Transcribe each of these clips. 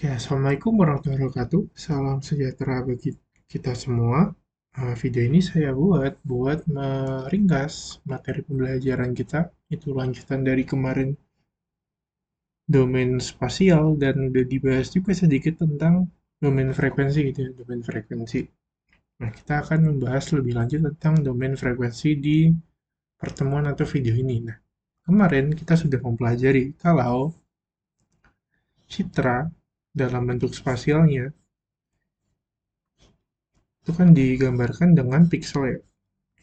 Ya, Assalamualaikum warahmatullahi wabarakatuh. Salam sejahtera bagi kita semua. Video ini saya buat meringkas materi pembelajaran kita. Itu lanjutan dari kemarin domain spasial dan udah dibahas juga sedikit tentang domain frekuensi gitu ya, domain frekuensi. Nah, kita akan membahas lebih lanjut tentang domain frekuensi di pertemuan atau video ini. Nah, kemarin kita sudah mempelajari kalau citra dalam bentuk spasialnya itu kan digambarkan dengan pixel ya.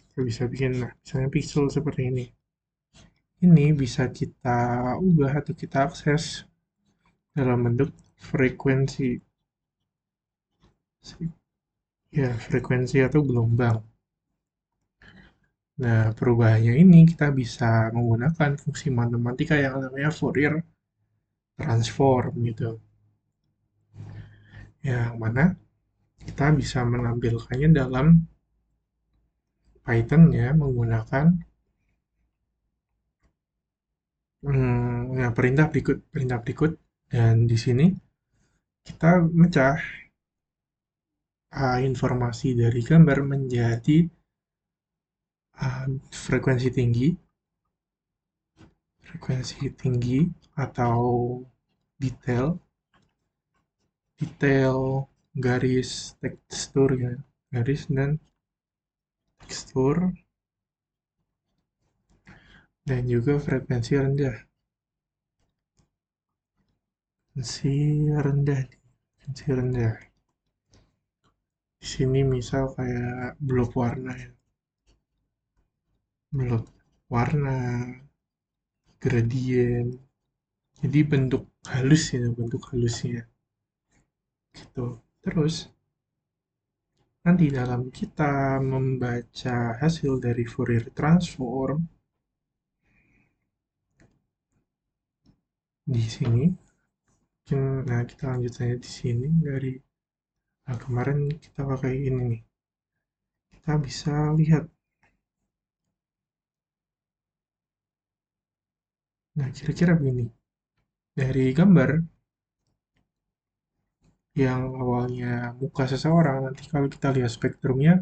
Kita bisa bikin, nah, misalnya pixel seperti ini. Ini bisa kita ubah atau kita akses dalam bentuk frekuensi. Ya, frekuensi atau gelombang. Nah, perubahannya ini kita bisa menggunakan fungsi matematika yang namanya Fourier transform gitu. Yang mana kita bisa menampilkannya dalam Python ya menggunakan ya, perintah berikut dan di sini kita mecah informasi dari gambar menjadi frekuensi tinggi, atau detail, garis tekstur ya, garis dan tekstur, dan juga frekuensi rendah. Frekuensi rendah, frekuensi rendah. Di sini misal kayak blok warna ya, blok warna, gradien. Jadi bentuk halus ya, bentuk halusnya gitu. Terus nanti dalam kita membaca hasil dari Fourier transform di sini, nah kita lanjut saja di sini dari kemarin kita pakai ini nih. Kita bisa lihat. Nah, kira-kira begini. Dari gambar yang awalnya muka seseorang, nanti kalau kita lihat spektrumnya,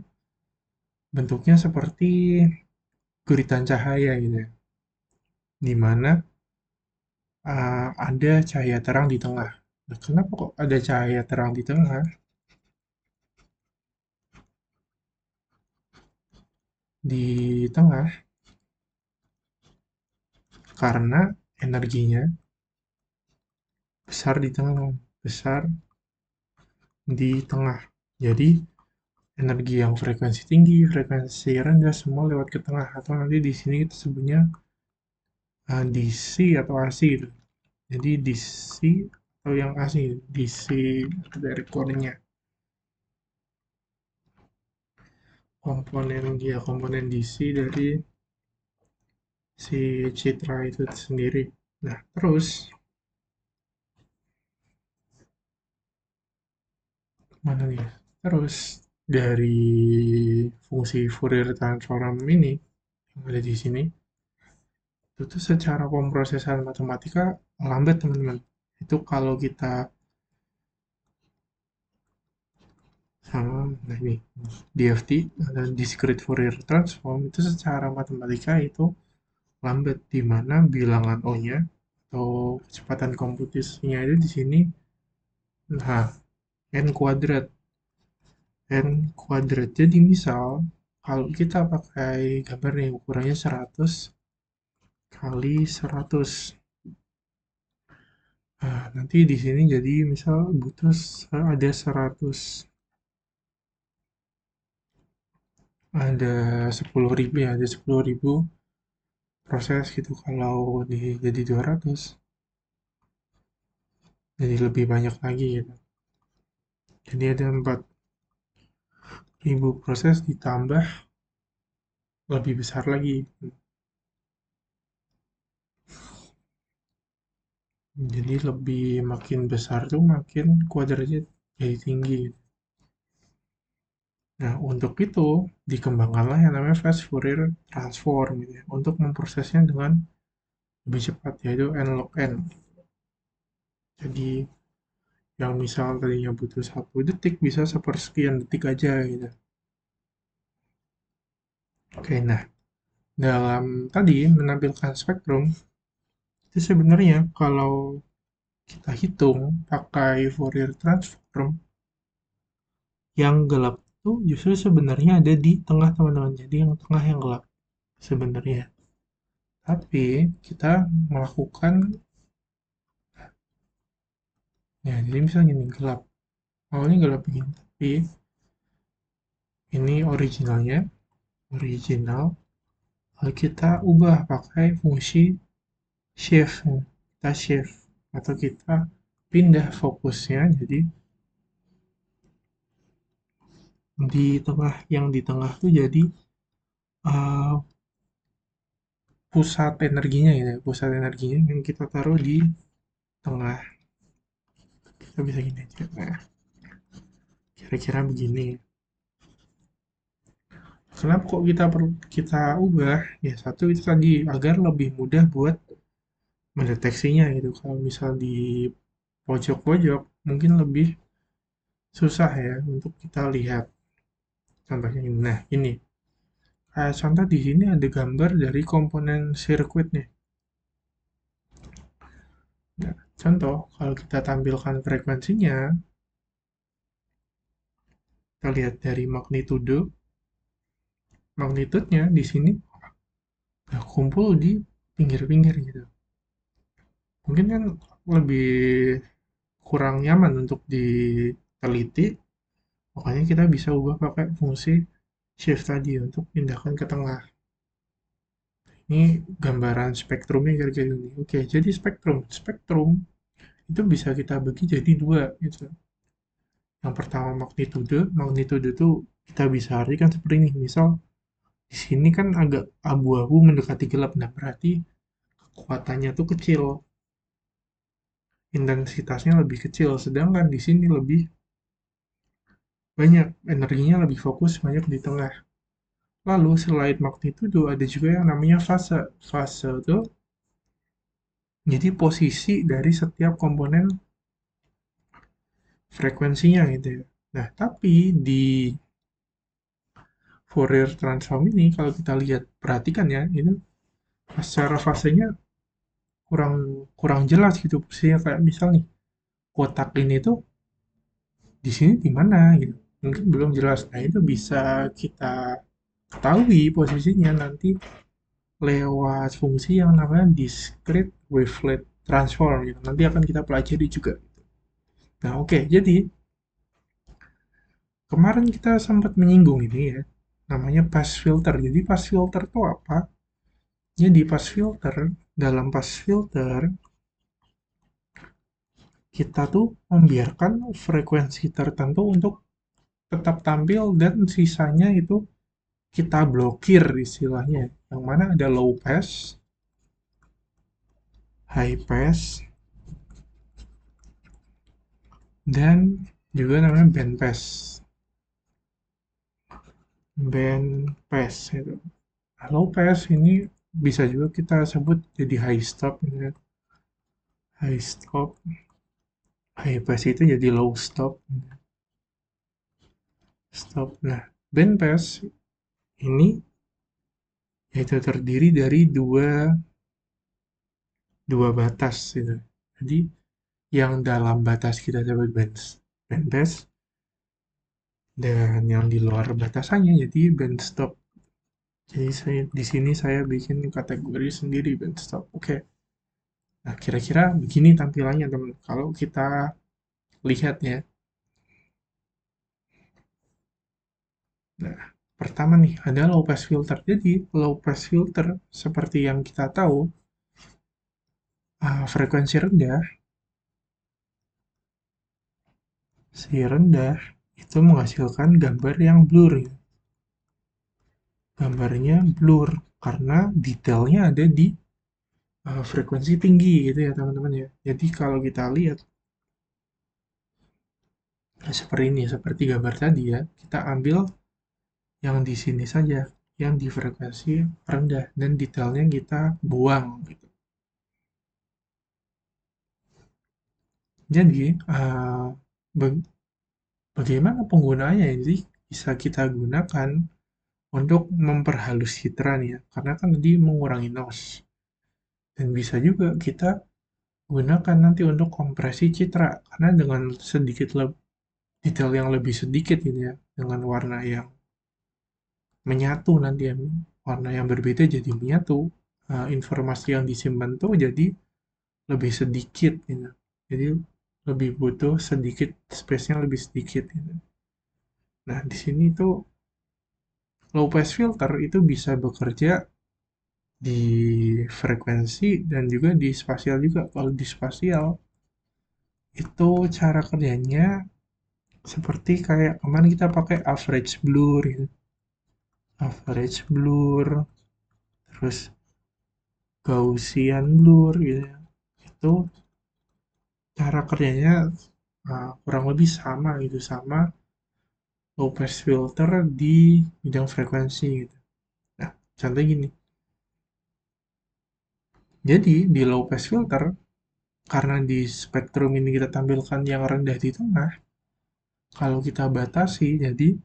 bentuknya seperti guritan cahaya gitu ya. Di mana ada cahaya terang di tengah. Nah, kenapa kok ada cahaya terang di tengah? Di tengah karena energinya besar di tengah, besar di tengah. Jadi energi yang frekuensi tinggi, frekuensi rendah semua lewat ke tengah atau nanti di sini kita sebutnya DC atau AC gitu. Jadi DC atau yang AC, DC dari kodenya. Komponen DC dari si citra itu sendiri. Nah, terus mana nih? Terus dari fungsi Fourier transform ini yang ada di sini, itu tuh secara pemrosesan matematika lambat teman-teman. Itu kalau kita nah ini DFT atau discrete Fourier transform itu secara matematika itu lambat di mana bilangan O-nya atau kecepatan komputasinya itu di sini nah n kuadrat Jadi misal kalau kita pakai gambar nih ukurannya 100 kali 100. Nah, nanti di sini jadi misal butuh ada 100, ada 10.000 ya, ada 10.000 proses gitu. Kalau jadi 200 jadi lebih banyak lagi gitu. Jadi ada 4.000 proses ditambah lebih besar lagi. Jadi lebih makin besar tuh makin kuadratnya jadi tinggi. Nah, untuk itu dikembangkanlah yang namanya fast Fourier transform gitu ya, untuk memprosesnya dengan lebih cepat yaitu n log n. Jadi Yang misal tadinya butuh 1 detik, bisa sepersekian detik aja gitu. Oke, nah dalam tadi menampilkan spektrum, itu sebenarnya kalau kita hitung pakai Fourier transform, yang gelap itu justru sebenarnya ada di tengah teman-teman. Jadi yang tengah yang gelap sebenarnya. Tapi kita melakukan, ya jadi misalnya gini, gelap. Awalnya gelap begini, tapi ini originalnya, original. Lalu kita ubah pakai fungsi shift. Kita shift atau kita pindah fokusnya, jadi yang di tengah tuh jadi uh, pusat energinya gitu ya. Pusat energinya yang kita taruh di tengah. Kita bisa gini aja. Nah, kira-kira begini. Kenapa kok kita ubah? Ya satu itu tadi agar lebih mudah buat mendeteksinya gitu. Kalau misal di pojok-pojok mungkin lebih susah ya untuk kita lihat. Contohnya ini. Nah, ini. Contoh di sini ada gambar dari komponen sirkuit nih. Nah, contoh kalau kita tampilkan frekuensinya, kita lihat dari magnitudenya di sini nah, kumpul di pinggir-pinggir gitu. Mungkin kan lebih kurang nyaman untuk diteliti, makanya kita bisa ubah pakai fungsi shift tadi untuk pindahkan ke tengah. Ini gambaran spektrumnya kira-kira ini. Oke, jadi spektrum itu bisa kita bagi jadi dua gitu. Yang pertama magnitudo itu kita bisa artikan seperti ini. Misal di sini kan agak abu-abu mendekati gelap, nah berarti kekuatannya tuh kecil, intensitasnya lebih kecil, sedangkan di sini lebih banyak, energinya lebih fokus banyak di tengah. Lalu selain magnitudo ada juga yang namanya fase. Fase itu jadi posisi dari setiap komponen frekuensinya gitu ya. Nah, tapi di Fourier transform ini kalau kita lihat perhatikan ya, itu secara fasenya kurang kurang jelas gitu posisinya, kayak misal nih kotak ini tuh di sini di mana gitu. Mungkin belum jelas. Nah, itu bisa kita ketahui posisinya nanti lewat fungsi yang namanya discrete wavelet transform gitu. Nanti akan kita pelajari juga. Nah, oke, jadi kemarin kita sempat menyinggung ini ya, namanya pass filter. Jadi pass filter itu apa? Jadi dalam pass filter kita tuh membiarkan frekuensi tertentu untuk tetap tampil dan sisanya itu kita blokir istilahnya. Yang mana ada low pass, high pass, dan juga namanya band pass. Band pass itu. Nah, low pass ini bisa juga kita sebut jadi high stop gitu ya. High stop, high pass itu jadi low stop. Stop. Nah, band pass ini yaitu terdiri dari dua batas gitu. Jadi yang dalam batas kita sebut band pass, dan yang di luar batasannya jadi band stop. Jadi di sini saya bikin kategori sendiri band stop. Oke. Nah, kira-kira begini tampilannya, teman. Kalau kita lihat ya. Nah, pertama nih, ada low pass filter. Jadi, low pass filter seperti yang kita tahu, frekuensi rendah, si rendah itu menghasilkan gambar yang blur. Gambarnya blur karena detailnya ada di frekuensi tinggi gitu ya teman-teman ya. Jadi kalau kita lihat seperti ini, seperti gambar tadi ya, kita ambil yang di sini saja, yang di frekuensi rendah dan detailnya kita buang gitu. Jadi, bagaimana penggunaannya jadi bisa kita gunakan untuk memperhalus citra nih ya, karena kan tadi mengurangi noise. Dan bisa juga kita gunakan nanti untuk kompresi citra, karena dengan sedikit detail yang lebih sedikit ini ya, dengan warna yang menyatu nanti ya, warna yang berbeda jadi menyatu. Informasi yang disimpan tuh jadi lebih sedikit gitu. Jadi lebih butuh sedikit space-nya lebih sedikit gitu. Nah, di sini tuh low pass filter itu bisa bekerja di frekuensi dan juga di spasial juga. Kalau di spasial itu cara kerjanya seperti kayak kemarin kita pakai average blur gitu. Average blur, terus Gaussian blur gitu ya. Itu cara kerjanya kurang lebih sama gitu sama low pass filter di bidang frekuensi gitu. Nah, contohnya gini. Jadi di low pass filter karena di spektrum ini kita tampilkan yang rendah di tengah, kalau kita batasi jadi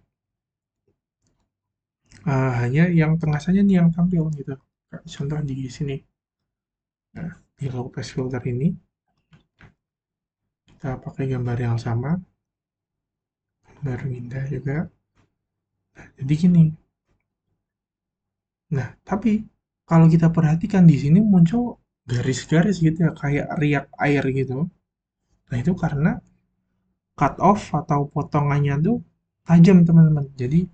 hanya yang tengah saja nih yang tampil gitu. Contoh di sini. Nah, di low pass filter ini kita pakai gambar yang sama, gambar indah juga. Jadi gini. Nah, tapi kalau kita perhatikan di sini muncul garis-garis gitu ya, kayak riak air gitu. Nah, itu karena cut off atau potongannya tuh tajam, teman-teman. Jadi,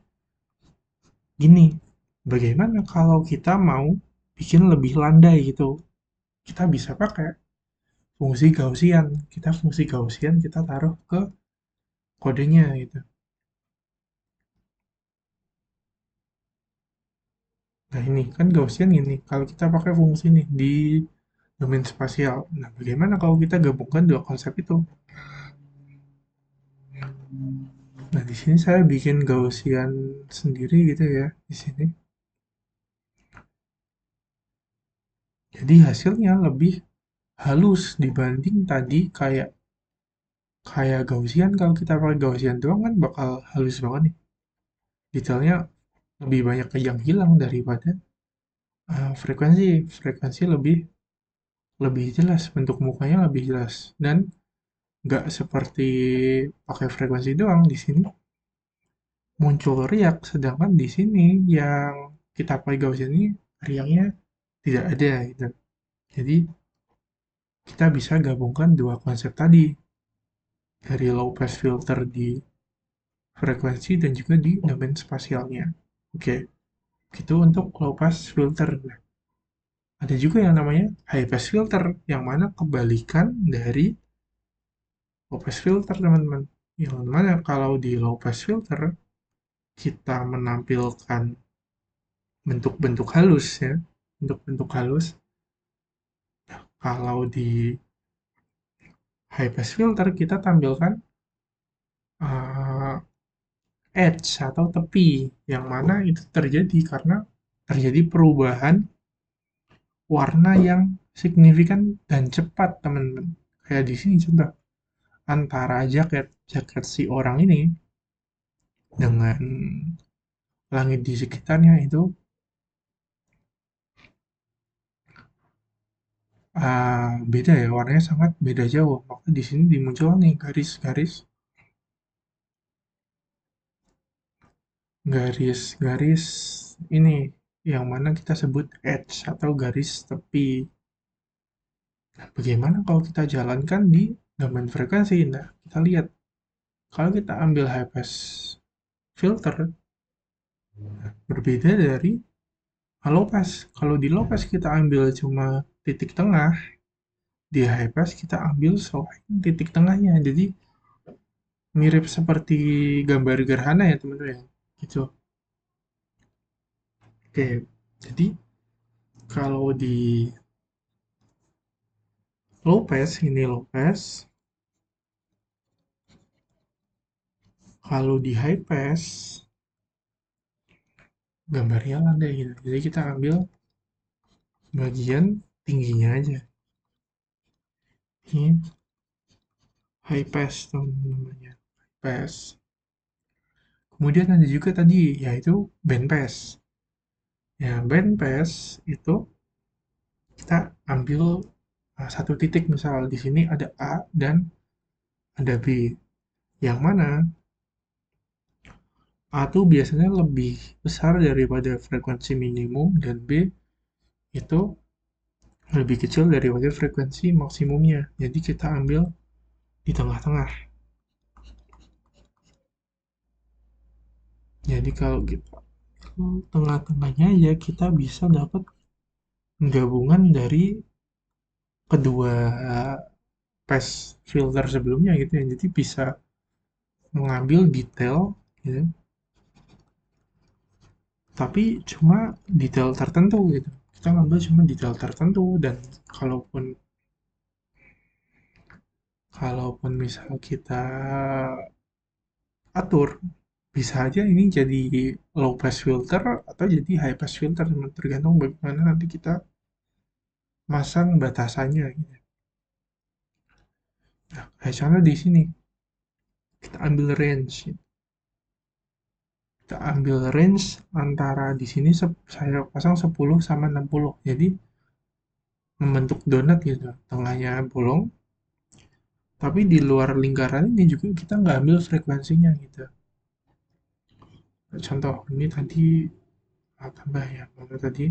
gini, bagaimana kalau kita mau bikin lebih landai gitu? Kita bisa pakai fungsi Gaussian. Fungsi Gaussian kita taruh ke kodenya gitu. Nah, ini kan Gaussian ini. Kalau kita pakai fungsi nih di domain spasial. Nah, bagaimana kalau kita gabungkan dua konsep itu? Nah, di sini saya bikin Gaussian sendiri gitu ya, di sini. Jadi hasilnya lebih halus dibanding tadi kayak kayak Gaussian. Kalau kita pakai Gaussian doang kan bakal halus banget nih. Detailnya lebih banyak yang hilang daripada frekuensi. Frekuensi lebih lebih jelas, bentuk mukanya lebih jelas. Dan nggak seperti pakai frekuensi doang di sini muncul riak, sedangkan di sini yang kita pakai Gaussian ini riaknya tidak ada gitu. Jadi kita bisa gabungkan dua konsep tadi dari low pass filter di frekuensi dan juga di domain spasialnya. Oke, itu untuk low pass filter. Nah, ada juga yang namanya high pass filter, yang mana kebalikan dari low pass filter, teman-teman. Yang mana kalau di low pass filter kita menampilkan bentuk-bentuk halus ya, bentuk-bentuk halus. Kalau di high pass filter kita tampilkan uh, edge atau tepi, yang mana itu terjadi karena terjadi perubahan warna yang signifikan dan cepat, teman-teman. Kayak di sini contoh, antara jaket jaket si orang ini dengan langit di sekitarnya itu beda ya, warnanya sangat beda jauh. Maka di sini dimuncul nih garis-garis garis-garis ini yang mana kita sebut edge atau garis tepi. Nah, bagaimana kalau kita jalankan di domain frekuensi? Nah, kita lihat. Kalau kita ambil high pass filter, berbeda dari low pass. Kalau di low pass kita ambil cuma titik tengah, di high pass kita ambil selain titik tengahnya. Jadi mirip seperti gambar gerhana ya teman-teman. Gitu. Oke, jadi kalau di low pass, ini low pass. Kalau di high pass, gambarnya landai gitu. Jadi kita ambil bagian tingginya aja. Ini high pass namanya. High pass. Kemudian ada juga tadi yaitu band pass. Ya, band pass itu kita ambil satu titik, misal di sini ada A dan ada B. Yang mana A tuh biasanya lebih besar daripada frekuensi minimum dan B itu lebih kecil daripada frekuensi maksimumnya. Jadi kita ambil di tengah-tengah. Jadi kalau kita tengah-tengahnya ya kita bisa dapat gabungan dari kedua pass filter sebelumnya gitu ya. Jadi bisa mengambil detail gitu, tapi cuma detail tertentu gitu. Kita ngambil cuma detail tertentu dan kalaupun kalaupun misal kita atur, bisa aja ini jadi low pass filter atau jadi high pass filter, tergantung bagaimana nanti kita masang batasannya gitu. Nah, kayak contoh di sini kita ambil range, antara di sini saya pasang 10 sama 60. Jadi membentuk donat gitu, tengahnya bolong, tapi di luar lingkaran ini juga kita nggak ambil frekuensinya gitu. Contoh ini tadi tambah ya, mana tadi?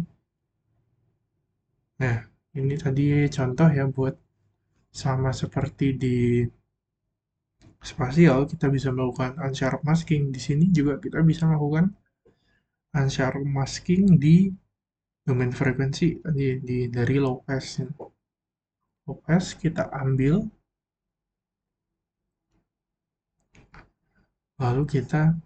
Nah, ini tadi contoh ya buat sama seperti di spasial kita bisa melakukan unsharp masking. Di sini juga kita bisa melakukan unsharp masking di domain frekuensi dari low pass. Low pass kita ambil, lalu kita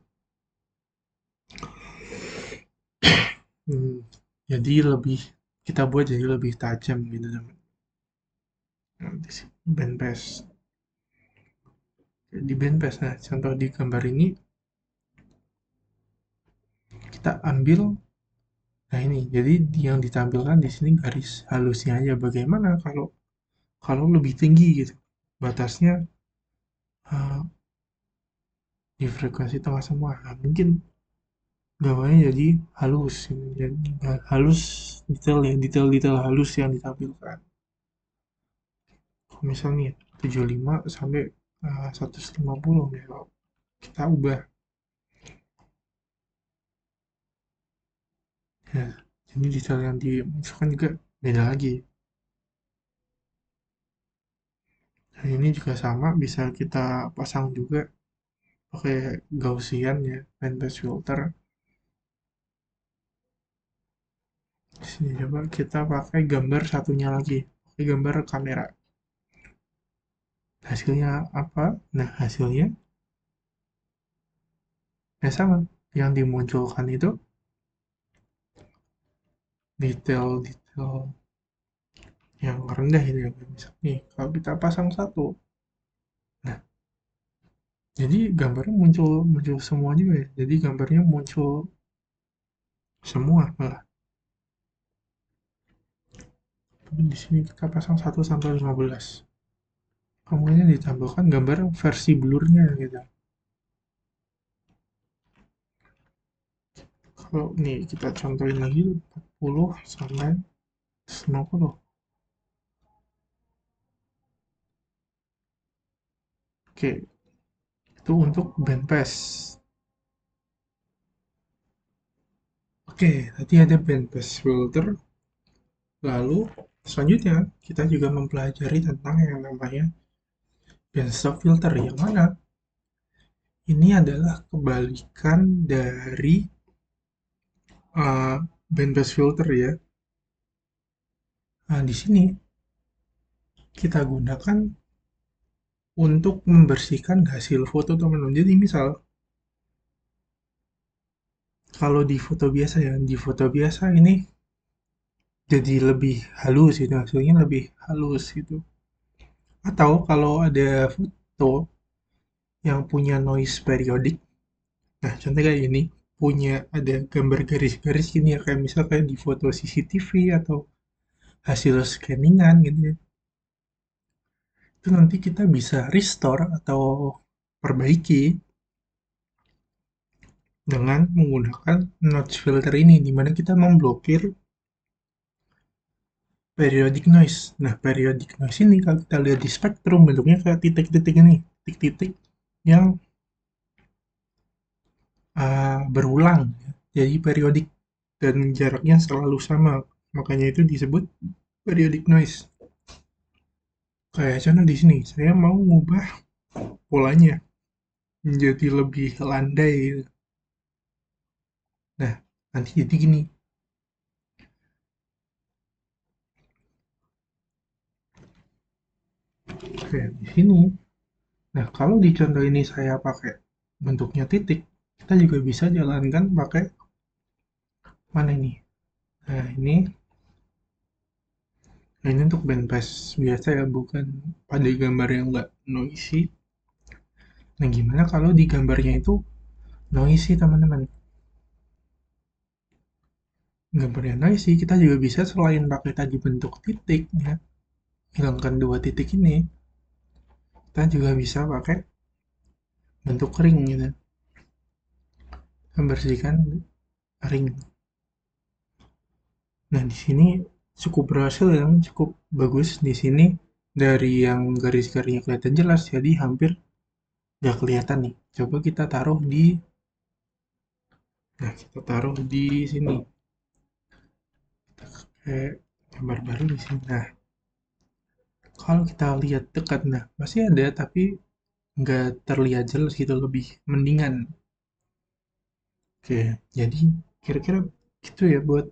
hmm, jadi lebih kita buat jadi lebih tajam gitu teman. Nah, di sini band pass. Di band pass, nah contoh di gambar ini kita ambil, nah ini jadi yang ditampilkan di sini garis halusnya aja. Bagaimana kalau kalau lebih tinggi gitu batasnya, uh, di frekuensi tengah semua, nah, mungkin gambarnya jadi halus gitu. Jadi halus, detail ya, detail-detail halus yang ditampilkan. Misalnya 75 sampai 150 ya, kalau kita ubah ya, jadi detail yang dimasukkan juga beda lagi. Dan ini juga sama, bisa kita pasang juga pakai Gaussian ya, bandpass filter. Di sini coba kita pakai gambar satunya lagi, pakai gambar kamera. Hasilnya apa? Nah, hasilnya ya sama. Yang dimunculkan itu detail-detail yang rendah ini ya. Misalnya nih, kalau kita pasang satu, nah jadi gambarnya muncul muncul semua juga ya. Jadi gambarnya muncul semua malah. Tapi di sini kita pasang 1 sampai 15. Kemudian ditambahkan gambar versi blurnya gitu. Kalau nih kita contohin lagi 40 sampai 50. Oke, itu untuk band pass. Oke, tadi ada band pass filter. Lalu selanjutnya kita juga mempelajari tentang yang namanya band stop filter, yang mana ini adalah kebalikan dari band pass filter ya. Nah, di sini kita gunakan untuk membersihkan hasil foto teman-teman. Jadi misal kalau di foto biasa ya, di foto biasa ini jadi lebih halus gitu, hasilnya lebih halus gitu. Atau kalau ada foto yang punya noise periodik, nah contoh kayak ini, punya ada gambar garis-garis gini ya, kayak misal kayak di foto CCTV atau hasil scanningan gitu ya. itu nanti kita bisa restore atau perbaiki dengan menggunakan notch filter ini, di mana kita memblokir periodic noise. Nah, periodic noise ini kalau kita lihat di spektrum bentuknya kayak titik-titik ini, titik-titik yang berulang, ya. Jadi periodik dan jaraknya selalu sama. Makanya itu disebut periodic noise. Kayak contoh di sini, saya mau ngubah polanya menjadi lebih landai, gitu. Nah, nanti jadi gini. Oke, di sini. Nah, kalau di contoh ini saya pakai bentuknya titik, kita juga bisa jalankan pakai mana ini? Nah, ini untuk bandpass biasa ya, bukan pada gambar yang nggak noisy. Nah, gimana kalau di gambarnya itu noisy, teman-teman? Gambarnya noisy, kita juga bisa selain pakai tadi bentuk titik, ya, hilangkan dua titik ini, kita juga bisa pakai bentuk ring gitu, membersihkan ring. Nah, di sini cukup berhasil ya, cukup bagus di sini. Dari yang garis-garisnya kelihatan jelas, jadi hampir nggak kelihatan nih. Coba kita taruh di, nah kita taruh di sini, kayak gambar baru di sini. Nah, kalau kita lihat dekat, nah masih ada, tapi nggak terlihat jelas gitu, lebih mendingan. Oke, jadi kira-kira gitu ya buat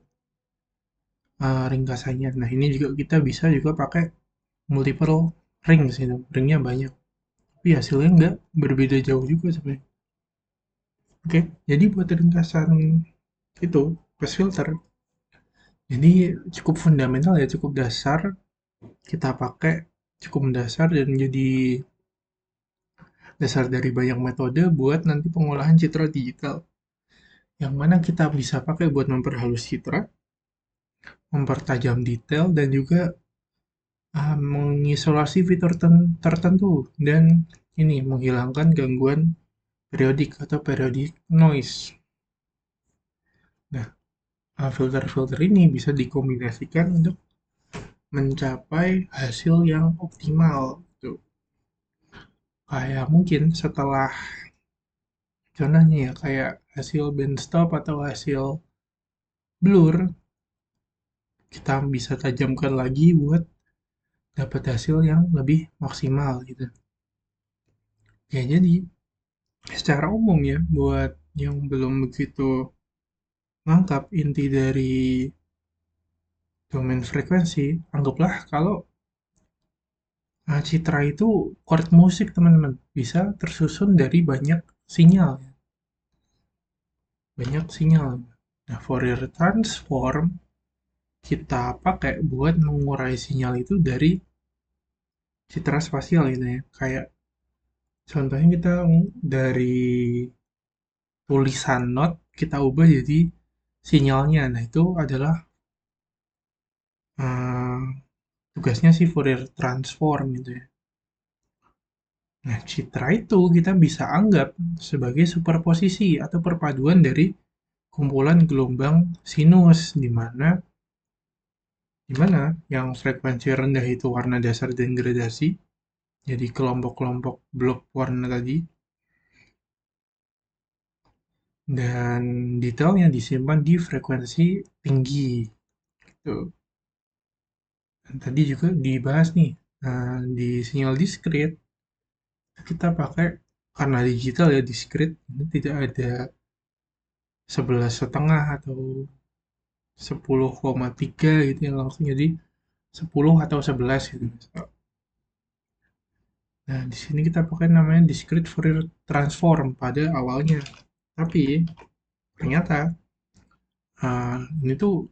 ringkasannya. Nah, ini juga kita bisa juga pakai multiple ring sih, ringnya banyak. Tapi hasilnya nggak berbeda jauh juga sebenarnya. Oke, jadi buat ringkasan itu, pass filter, jadi cukup fundamental ya, cukup dasar, kita pakai cukup mendasar dan jadi dasar dari banyak metode buat nanti pengolahan citra digital. Yang mana kita bisa pakai buat memperhalus citra, mempertajam detail, dan juga mengisolasi fitur tertentu, dan ini menghilangkan gangguan periodik atau periodic noise. Nah, filter-filter ini bisa dikombinasikan untuk mencapai hasil yang optimal. Tuh. Kayak mungkin setelah contohnya ya, kayak hasil band stop atau hasil blur, kita bisa tajamkan lagi buat dapat hasil yang lebih maksimal gitu. Ya, jadi secara umum ya, buat yang belum begitu nangkap inti dari domain frekuensi, anggaplah kalau citra itu chord musik, teman-teman. Bisa tersusun dari banyak sinyal, ya. Banyak sinyal. Nah, Fourier transform kita pakai buat mengurai sinyal itu dari citra spasial gitu ya. Kayak contohnya kita dari tulisan not kita ubah jadi sinyalnya. Nah, itu adalah eh, tugasnya si Fourier transform gitu ya. Nah, citra itu kita bisa anggap sebagai superposisi atau perpaduan dari kumpulan gelombang sinus, di mana yang frekuensi rendah itu warna dasar dan gradasi, jadi kelompok-kelompok blok warna tadi, dan detailnya disimpan di frekuensi tinggi. Tuh. Dan tadi juga dibahas nih, di sinyal diskrit kita pakai, karena digital ya diskrit, tidak ada 11,5 atau 10,3 gitu ya, langsung jadi 10 atau 11 gitu. Nah, di sini kita pakai namanya discrete Fourier transform pada awalnya. Tapi ternyata ini tuh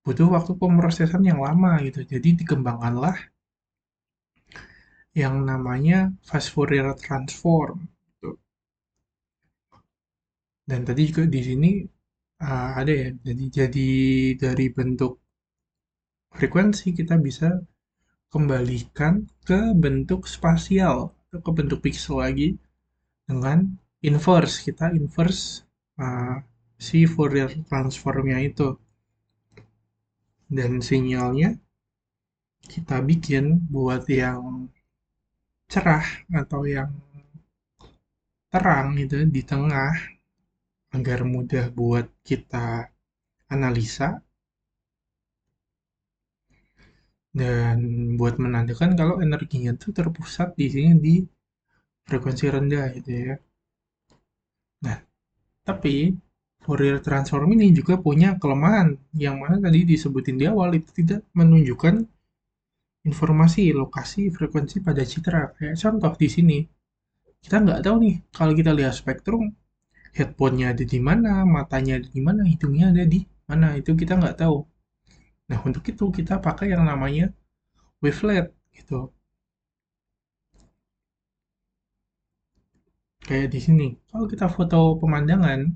butuh waktu pemrosesan yang lama gitu. Jadi dikembangkanlah yang namanya fast Fourier transform, gitu. Dan tadi juga di sini ada ya. Jadi dari bentuk frekuensi kita bisa kembalikan ke bentuk spasial atau ke bentuk pixel lagi dengan inverse. Kita inverse uh, si Fourier transformnya itu, dan sinyalnya kita bikin buat yang cerah atau yang terang itu di tengah agar mudah buat kita analisa dan buat menandakan kalau energinya itu terpusat di sini di frekuensi rendah gitu ya. Nah, tapi Fourier transform ini juga punya kelemahan yang mana tadi disebutin di awal, itu tidak menunjukkan informasi lokasi frekuensi pada citra. Kayak contoh di sini, kita nggak tahu nih kalau kita lihat spektrum, headphone-nya ada di mana, matanya ada di mana, hidungnya ada di mana, itu kita nggak tahu. Nah, untuk itu kita pakai yang namanya wavelet gitu. Kayak di sini, kalau kita foto pemandangan,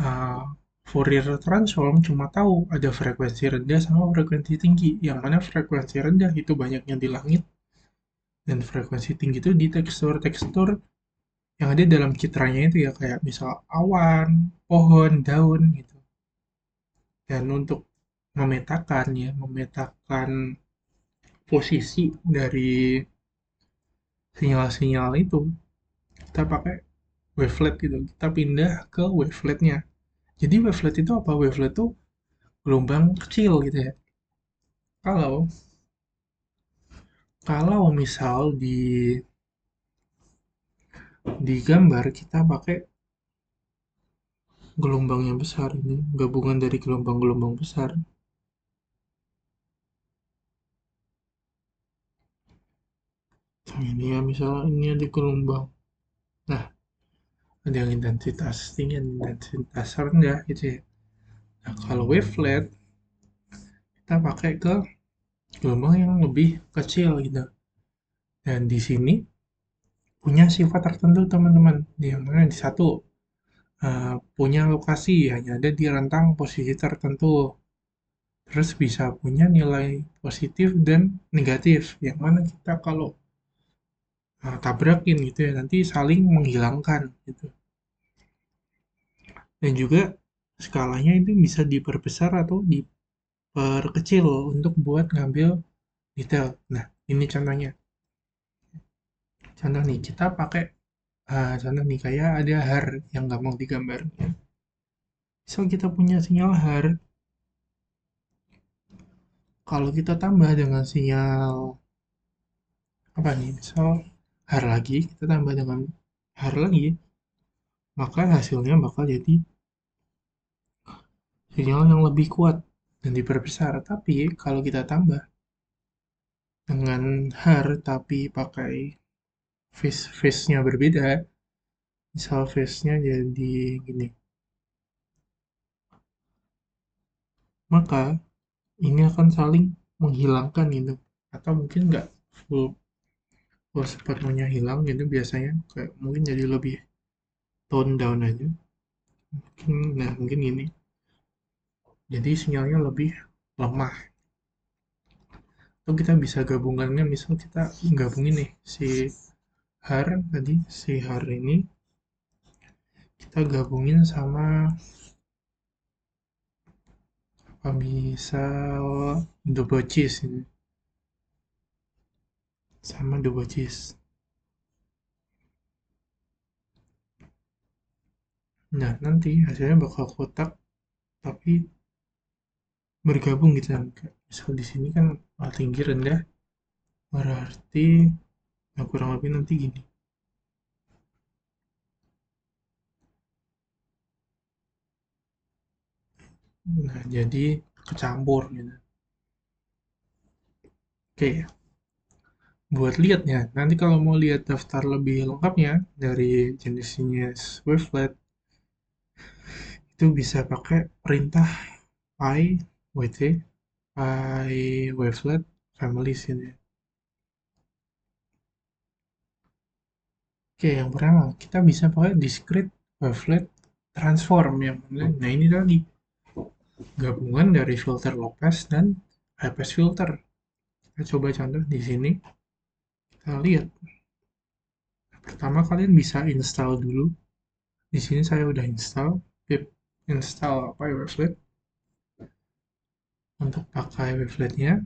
uh, Fourier transform cuma tahu ada frekuensi rendah sama frekuensi tinggi. Yang mana frekuensi rendah itu banyaknya di langit, dan frekuensi tinggi itu di tekstur-tekstur yang ada dalam citranya itu ya, kayak misal awan, pohon, daun gitu. Dan untuk memetakan posisi dari sinyal-sinyal itu, kita pakai wavelet gitu. Kita pindah ke waveletnya. Jadi wavelet itu apa? Wavelet itu gelombang kecil gitu ya. Kalau kalau misal di gambar kita pakai gelombang yang besar, ini gabungan dari gelombang-gelombang besar. Nah, ini ya misal ini ada gelombang. Nah, ada yang intensitas tinggi, intensitas rendah gitu ya. Nah, kalau wavelet kita pakai ke gelombang yang lebih kecil gitu. Dan di sini punya sifat tertentu teman-teman. Yang mana di satu, punya lokasi hanya ada di rentang posisi tertentu. Terus bisa punya nilai positif dan negatif. Yang mana kita kalau tabrakin gitu ya, nanti saling menghilangkan gitu. Dan juga skalanya itu bisa diperbesar atau diperkecil untuk buat ngambil detail. Nah, ini contohnya. Contoh nih, kita pakai contoh nih kayak ada har yang gampang digambar. Misal kita punya sinyal har, kalau kita tambah dengan sinyal apa nih, misal har lagi, kita tambah dengan har lagi, maka hasilnya bakal jadi sinyal yang lebih kuat dan diperbesar. Tapi kalau kita tambah dengan har tapi pakai phase-nya berbeda, misal phase-nya jadi gini, maka ini akan saling menghilangkan gitu, atau mungkin nggak full sepenuhnya hilang gitu, biasanya kayak mungkin jadi lebih tone down aja mungkin. Nah, mungkin ini jadi sinyalnya lebih lemah. Atau kita bisa gabungannya, misal kita gabungin nih si har tadi, si har ini kita gabungin sama apa, misal double cheese ini, sama double cheese. Nah, nanti hasilnya bakal kotak tapi bergabung gitu kan. Misal di sini kan tinggi rendah, berarti nah kurang lebih nanti gini. Nah, jadi kecampur gitu. Oke, buat lihat ya, nanti kalau mau lihat daftar lebih lengkapnya dari jenis-jenis wavelet, itu bisa pakai perintah py wavelet family sini. Oke, yang pertama kita bisa pakai discrete wavelet transform yang mana, nah ini tadi gabungan dari filter low pass dan high pass filter. Kita coba contoh di sini. Kita lihat. Pertama kalian bisa install dulu. Di sini saya udah install pip install apa ya website untuk pakai websitenya.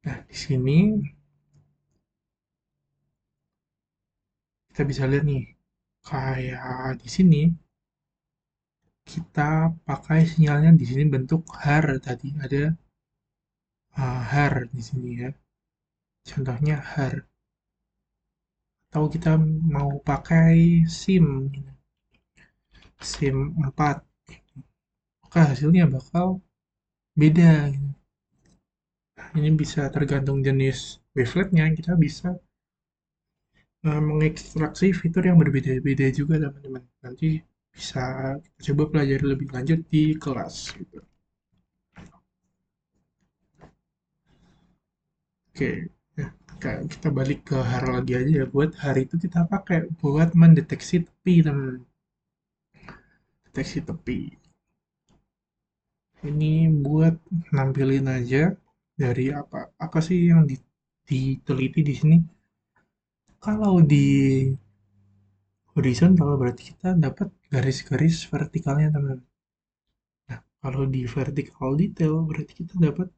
Nah, di sini kita bisa lihat nih, kayak di sini kita pakai sinyalnya di sini bentuk har tadi ada har di sini ya. Contohnya har. Atau kita mau pakai SIM, SIM 4, maka hasilnya bakal beda gitu. Ini bisa tergantung jenis waveletnya, kita bisa mengekstraksi fitur yang berbeda-beda juga teman-teman. Nanti bisa kita coba pelajari lebih lanjut di kelas gitu. Oke, nah, kita balik ke HAR lagi aja ya. Buat HAR itu kita pakai buat mendeteksi tepi teman-teman. Deteksi tepi. Ini buat nampilin aja dari apa sih yang diteliti di sini. Kalau di horizontal berarti kita dapat garis-garis vertikalnya teman-teman. Nah, kalau di vertical detail berarti kita dapat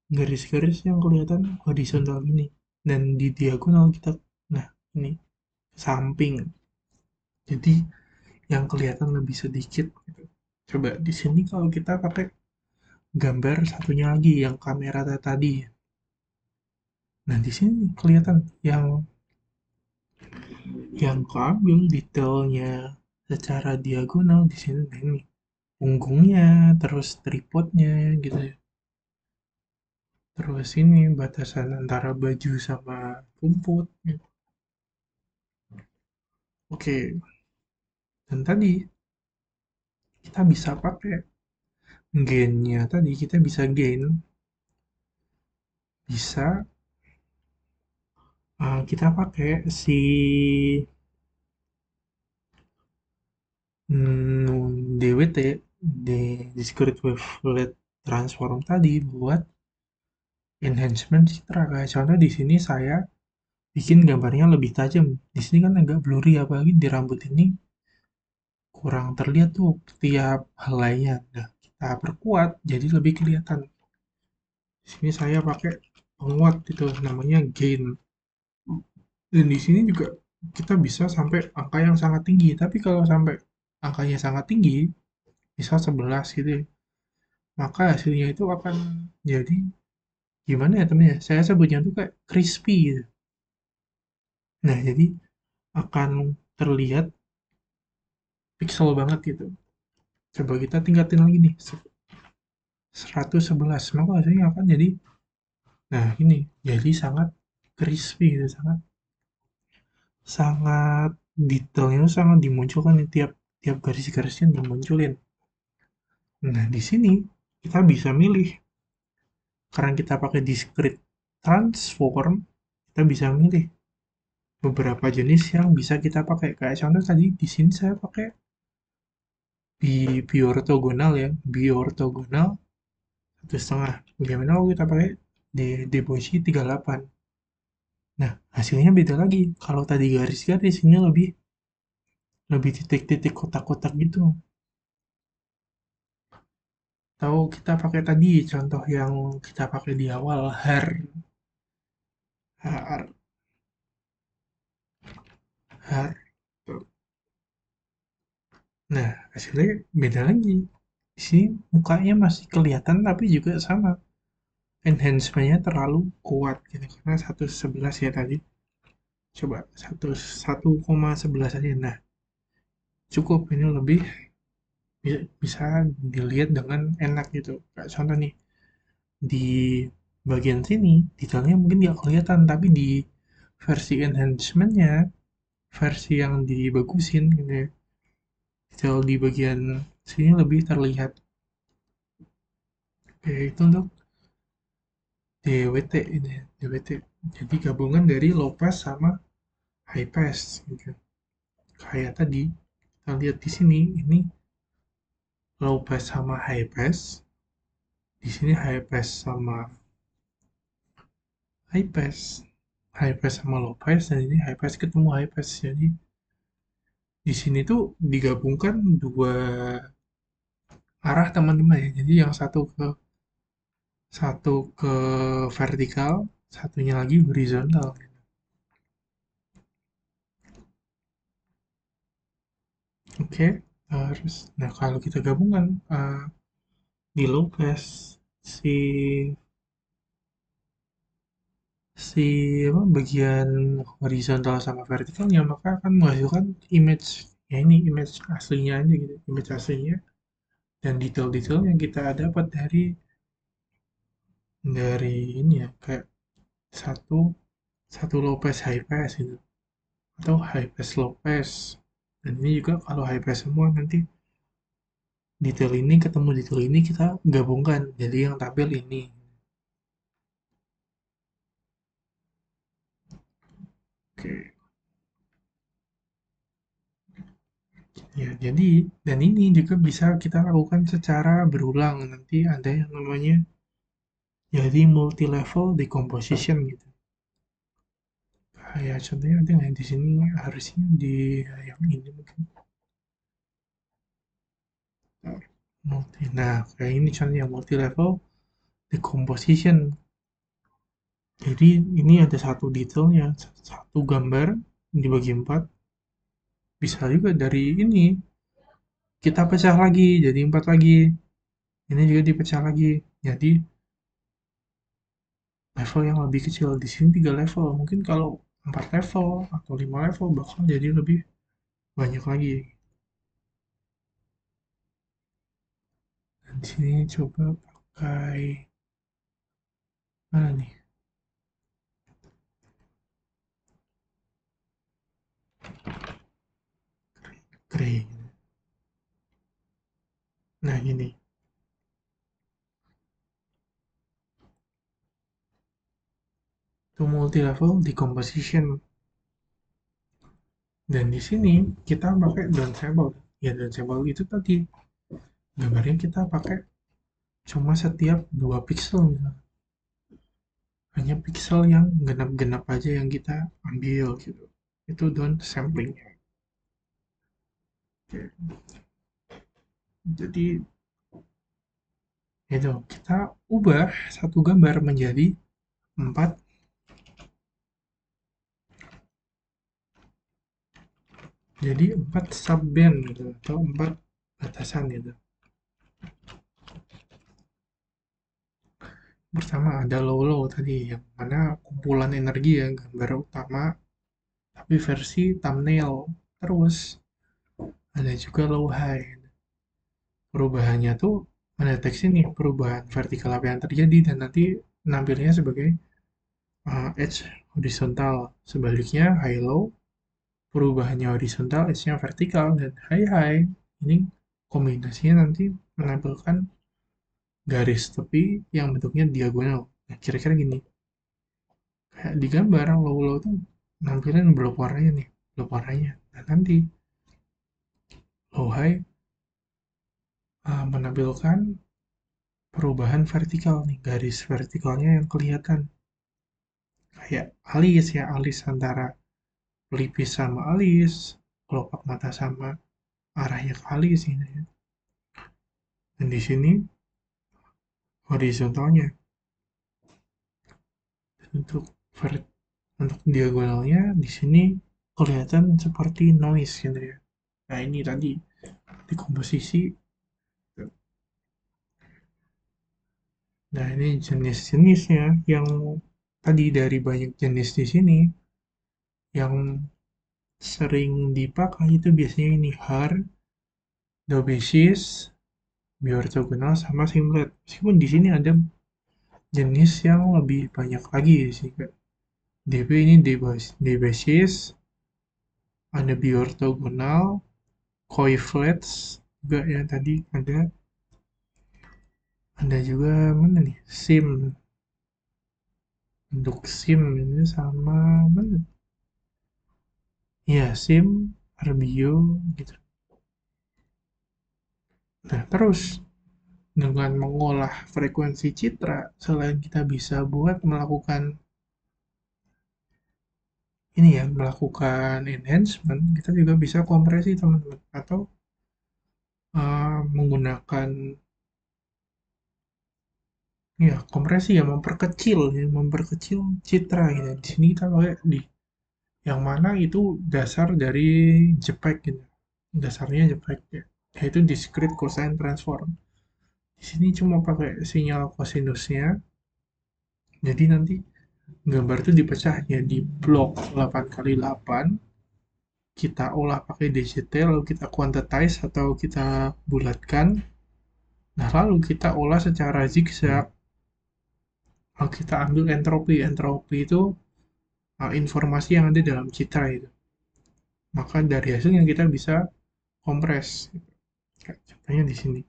garis-garis yang kelihatan horizontal ini. Dan di diagonal kita, nah ini samping. Jadi yang kelihatan lebih sedikit gitu. Coba di sini kalau kita pakai gambar satunya lagi yang kamera tadi. Nah, di sini kelihatan yang keambil detailnya secara diagonal di sini. Nah, ini punggungnya, terus tripodnya gitu ya. Terus ini batasan antara baju sama rumput. Gitu. Oke, dan tadi kita bisa pakai gainnya tadi kita bisa gain bisa kita pakai si DWT di discrete wavelet transform tadi buat enhancement citra. Kayak contoh di sini saya bikin gambarnya lebih tajam. Di sini kan agak blurry apalagi di rambut ini kurang terlihat tuh tiap helainya. Nah, kita perkuat jadi lebih kelihatan. Di sini saya pakai penguat itu namanya gain. Dan di sini juga kita bisa sampai angka yang sangat tinggi. Tapi kalau sampai angkanya sangat tinggi, misal 11 gitu ya, maka hasilnya itu akan jadi gimana ya temennya? Saya sebutnya tuh kayak crispy gitu. Nah, jadi akan terlihat pixel banget gitu. Coba kita tingkatin lagi nih, 111, maka hasilnya akan jadi, nah ini, jadi sangat crispy gitu, sangat sangat detailnya sangat dimunculkan nih, tiap tiap garis-garisnya dimunculin. Nah, di sini kita bisa milih karena kita pakai discrete transform, kita bisa milih beberapa jenis yang bisa kita pakai. Kayak contoh tadi di sini saya pakai biortogonal ya, biortogonal 1,5. Bagaimana kalau kita pakai di Deboshi 38? Nah, hasilnya beda lagi. Kalau tadi garis-garis ini lebih lebih titik-titik kotak-kotak gitu. Tahu kita pakai tadi contoh yang kita pakai di awal har har har. Nah, hasilnya beda lagi. Di sini mukanya masih kelihatan tapi juga sama. Enhancement-nya terlalu kuat gitu karena 111 ya tadi. Coba 1,11 aja. Nah, cukup ini lebih bisa dilihat dengan enak gitu. Kayak contoh nih, di bagian sini detailnya mungkin nggak kelihatan tapi di versi enhancement-nya, versi yang dibagusin gitu ya, detail di bagian sini lebih terlihat. Oke, itu untuk DWT ini, DWT. Jadi gabungan dari low pass sama high pass gitu. Kayak tadi kita lihat di sini ini low pass sama high pass. Di sini high pass sama high pass. High pass sama low pass, dan ini high pass ketemu high pass. Jadi di sini tuh digabungkan dua arah teman-teman ya. Jadi yang satu ke vertikal, satunya lagi horizontal. Oke, terus nah kalau kita gabungkan di low pass si si apa bagian horizontal sama vertikalnya, maka akan menghasilkan image, ya ini image aslinya aja gitu, image aslinya dan detail-detail yang kita dapat dari ini ya, kayak satu satu low pass high pass gitu, atau high pass low pass. Dan ini juga kalau high pass semua, nanti detail ini ketemu detail ini kita gabungkan jadi yang tampil ini. Oke. Ya, jadi dan ini juga bisa kita lakukan secara berulang. Nanti ada yang namanya jadi multi level decomposition gitu. Kayak contohnya ada nggak di sini, harusnya di yang ini mungkin. Nah, kayak ini contohnya multi level decomposition. Jadi ini ada satu detailnya, satu gambar dibagi empat. Bisa juga dari ini kita pecah lagi jadi empat lagi. Ini juga dipecah lagi. Jadi level yang lebih kecil di sini 3 level, mungkin kalau 4 level atau 5 level bakal jadi lebih banyak lagi. Dan di sini coba pakai mana nih, gray. Nah ini itu multi level decomposition, dan di sini kita pakai downsable. Ya downsable itu tadi gambarnya kita pakai cuma setiap 2 pixel gitu. Hanya pixel yang genap-genap aja yang kita ambil gitu, itu down samplingnya. Oke. Jadi itu kita ubah satu gambar menjadi empat, jadi 4 subband gitu, atau 4 batasan gitu. Pertama ada low-low tadi, yang mana kumpulan energi ya, gambar utama tapi versi thumbnail. Terus ada juga low high, perubahannya tuh mendeteksi nih perubahan vertikal apa yang terjadi, dan nanti nampilnya sebagai edge horizontal. Sebaliknya high low, perubahannya horizontal, edge-nya vertikal. Dan high high ini kombinasinya nanti menampilkan garis tepi yang bentuknya diagonal. Nah, kira-kira gini, kayak di gambar low-low tuh nampilin blok warnanya nih, blok warnanya. Nah, nanti low high menampilkan perubahan vertikal nih, garis vertikalnya yang kelihatan. Kayak alis ya, alis antara pelipis sama alis, kelopak mata sama arahnya ke alis ini ya. Dan di sini horizontalnya. Untuk untuk diagonalnya di sini kelihatan seperti noise gitu ya. Nah ini tadi di komposisi. Nah ini jenis-jenisnya yang tadi, dari banyak jenis di sini yang sering dipakai itu biasanya ini har, dobesis, biortogonal, sama simlet. Meskipun di sini ada jenis yang lebih banyak lagi sih, kayak DB ini debasis, ada biortogonal, coiflets juga ya, tadi ada juga mana nih, sim, untuk sim ini sama mana ya, sim, arbio gitu. Nah terus dengan mengolah frekuensi citra, selain kita bisa buat melakukan ini ya melakukan enhancement, kita juga bisa kompresi teman-teman, atau menggunakan ya kompresi ya, memperkecil citra gitu. Di sini kita pakai di yang mana itu dasar dari JPEG gitu. Dasarnya JPEG ya, yaitu discrete cosine transform. Di sini cuma pakai sinyal cosinusnya, jadi nanti gambar itu dipecahnya di blok 8 kali 8, kita olah pakai DCT, lalu kita quantize atau kita bulatkan. Nah, lalu kita olah secara zigzag. Lalu kita ambil entropi. Entropi itu informasi yang ada dalam citra itu. Maka dari hasilnya kita bisa kompres. Contohnya di sini.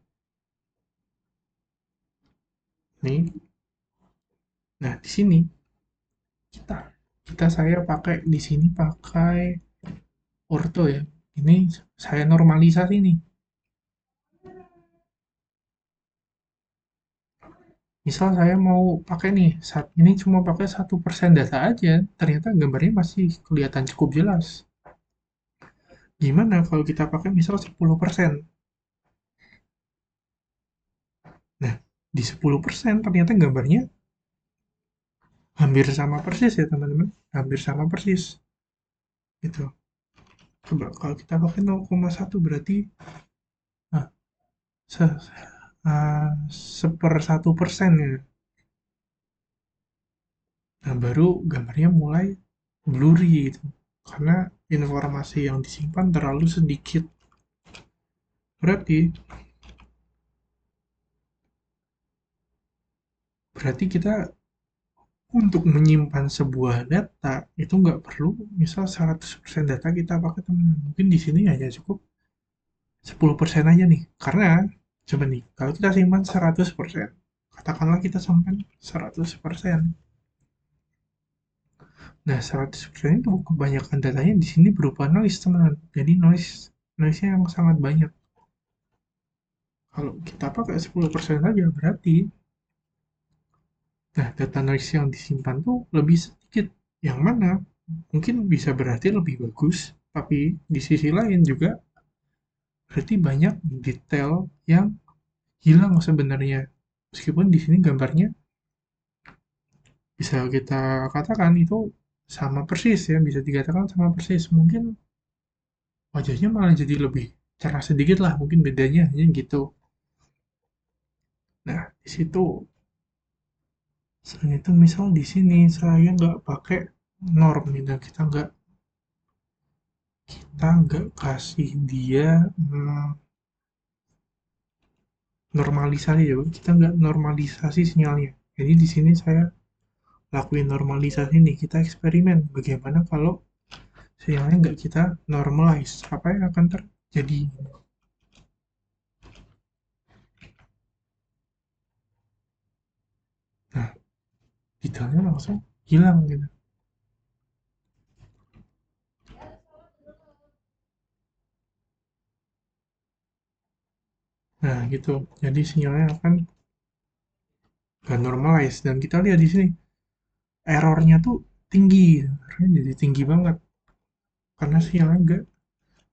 Nih. Nah, di sini kita saya pakai di sini pakai orto ya. Ini saya normalisasi nih. Misal saya mau pakai nih, saat ini cuma pakai 1% data aja, ternyata gambarnya masih kelihatan cukup jelas. Gimana kalau kita pakai misal 10%? Nah, di 10% ternyata gambarnya hampir sama persis ya teman-teman. Hampir sama persis. Gitu. Coba kalau kita pakai 0,1 berarti nah, se, seper 1% ya. Nah, baru gambarnya mulai blurry gitu. Karena informasi yang disimpan terlalu sedikit. Berarti berarti kita untuk menyimpan sebuah data itu nggak perlu misal 100% data kita pakai teman. Mungkin di sini hanya cukup 10% aja nih. Karena coba nih, kalau kita simpan 100%, katakanlah kita simpan 100%. Nah, 100% itu kebanyakan datanya di sini berupa noise, teman-teman. Jadi noise-nya yang sangat banyak. Kalau kita pakai 10% saja berarti nah, data noise yang disimpan tuh lebih sedikit. Yang mana mungkin bisa berarti lebih bagus, tapi di sisi lain juga berarti banyak detail yang hilang sebenarnya. Meskipun di sini gambarnya bisa kita katakan itu sama persis ya, bisa dikatakan sama persis. Mungkin wajahnya malah jadi lebih cerah sedikit lah, mungkin bedanya hanya gitu. Nah, di situ selain itu misal di sini saya nggak pakai norm gitu, kita nggak kasih dia normalisasi ya, kita nggak normalisasi sinyalnya. Jadi di sini saya lakuin normalisasi nih, kita eksperimen bagaimana kalau sinyalnya nggak kita normalize, apa yang akan terjadi. Nah, detailnya langsung hilang gitu. Nah, gitu. Jadi sinyalnya akan nggak normalize, dan kita lihat di sini errornya tuh tinggi, errornya jadi tinggi banget karena sinyalnya nggak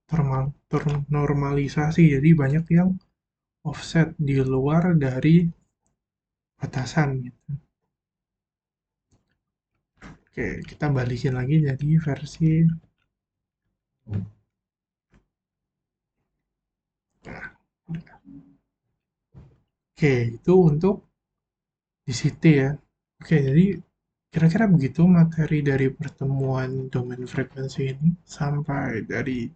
ternormalisasi, jadi banyak yang offset di luar dari batasan gitu. Oke, kita balikin lagi jadi versi. Nah, oke, itu untuk di DCT ya. Oke, jadi kira-kira begitu materi dari pertemuan domain frekuensi ini, sampai dari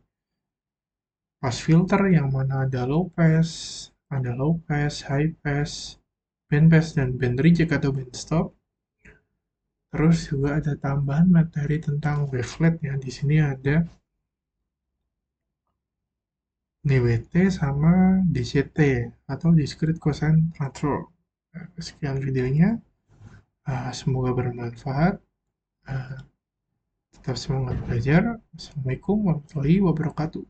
pas filter yang mana ada low pass, high pass, band pass, dan band reject atau band stop. Terus juga ada tambahan materi tentang wavelet ya. Di sini ada DWT sama DCT atau discrete cosine transform. Nah, sekian videonya. Semoga bermanfaat. Uh, Tetap semangat belajar. Assalamualaikum warahmatullahi wabarakatuh.